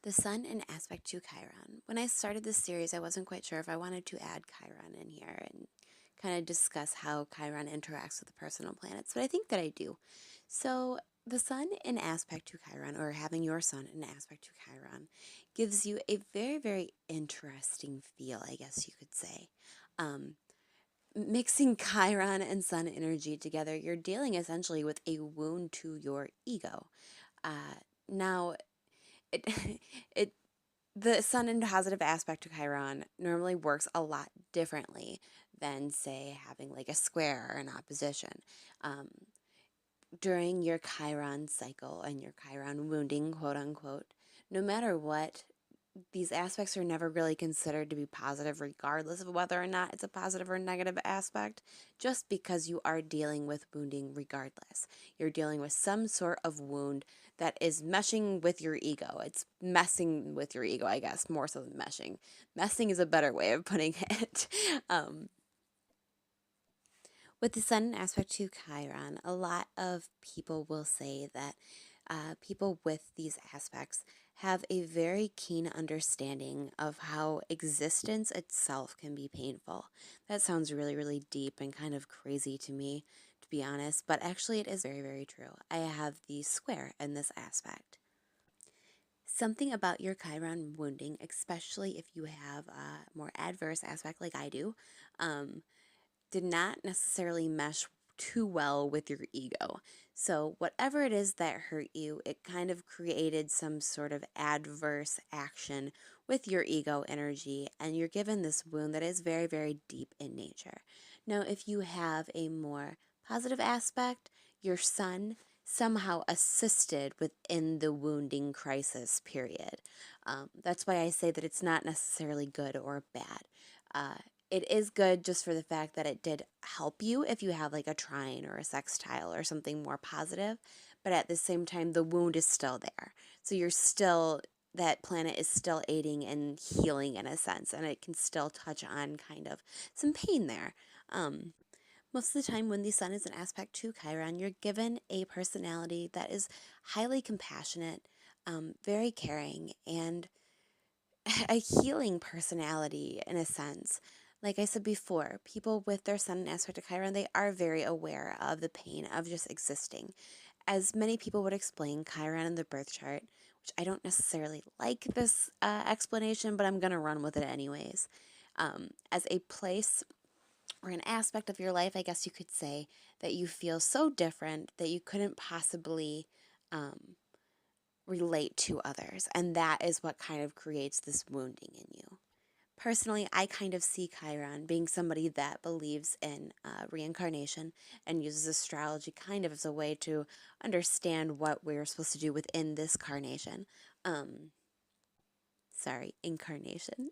The Sun in aspect to Chiron. When I started this series, I wasn't quite sure if I wanted to add Chiron in here and kind of discuss how Chiron interacts with the personal planets, but I think that I do. So, the Sun in aspect to Chiron, or having your Sun in aspect to Chiron, gives you a very, very interesting feel, I guess you could say. Um, Mixing Chiron and Sun energy together, you're dealing essentially with a wound to your ego. Now, it, it the Sun in positive aspect to Chiron normally works a lot differently than, say, having like a square or an opposition. Um, During your Chiron cycle and your Chiron wounding, quote unquote, no matter what, these aspects are never really considered to be positive, regardless of whether or not it's a positive or negative aspect, just because you are dealing with wounding regardless. You're dealing with some sort of wound that is meshing with your ego. It's messing with your ego, I guess, more so than meshing. Messing is a better way of putting it. um, with the Sun aspect to Chiron, a lot of people will say that people with these aspects have a very keen understanding of how existence itself can be painful. That sounds really, really deep and kind of crazy to me, to be honest, but actually it is very, very true. I have the square in this aspect. Something about your Chiron wounding, especially if you have a more adverse aspect like I do, um, did not necessarily mesh too well with your ego. So, whatever it is that hurt you, it kind of created some sort of adverse action with your ego energy, and you're given this wound that is very, very deep in nature. Now, if you have a more positive aspect, your Sun somehow assisted within the wounding crisis period. That's why I say that it's not necessarily good or bad. Uh, it is good just for the fact that it did help you if you have like a trine or a sextile or something more positive, but at the same time, the wound is still there. So you're still, that planet is still aiding and healing in a sense, and it can still touch on kind of some pain there. Um, Most of the time, when the Sun is an aspect to Chiron, you're given a personality that is highly compassionate, very caring, and a healing personality in a sense. Like I said before, people with their Sun in aspect to Chiron, they are very aware of the pain of just existing. As many people would explain Chiron in the birth chart, which I don't necessarily like this explanation, but I'm going to run with it anyways. As a place or an aspect of your life, I guess you could say, that you feel so different that you couldn't possibly um, relate to others. And that is what kind of creates this wounding in you. Personally, I kind of see Chiron being somebody that believes in reincarnation and uses astrology kind of as a way to understand what we're supposed to do within this carnation. Um, Incarnation.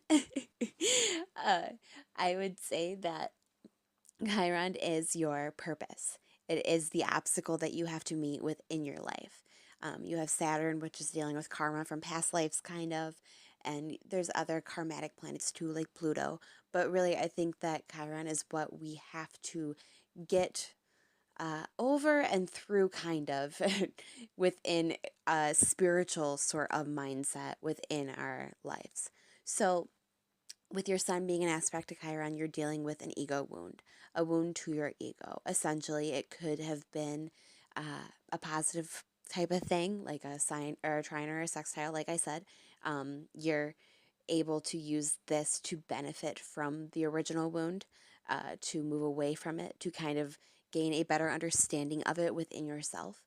I would say that Chiron is your purpose. It is the obstacle that you have to meet within your life. You have Saturn, which is dealing with karma from past lives, kind of, and there's other karmatic planets too, like Pluto. But really, I think that Chiron is what we have to get over and through, kind of, within a spiritual sort of mindset within our lives. So, with your Sun being an aspect to Chiron, you're dealing with an ego wound, a wound to your ego. Essentially, it could have been a positive type of thing, like a sign or a trine or a sextile, like I said. You're able to use this to benefit from the original wound, to move away from it, to kind of gain a better understanding of it within yourself.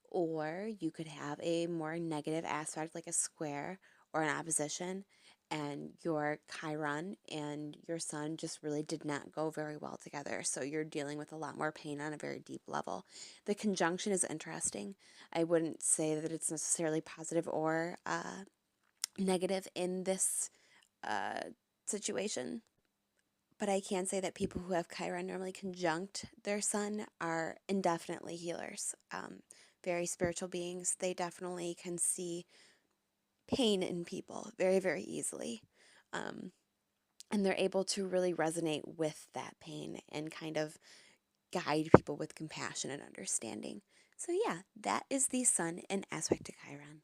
Or you could have a more negative aspect, like a square or an opposition, and your Chiron and your Sun just really did not go very well together. So you're dealing with a lot more pain on a very deep level. The conjunction is interesting. I wouldn't say that it's necessarily positive or negative in this uh, situation, but I can say that people who have Chiron normally conjunct their Sun are indefinitely healers, very spiritual beings. They definitely can see pain in people very, very easily. Um, and they're able to really resonate with that pain and kind of guide people with compassion and understanding. So, yeah, that is the Sun in aspect to Chiron.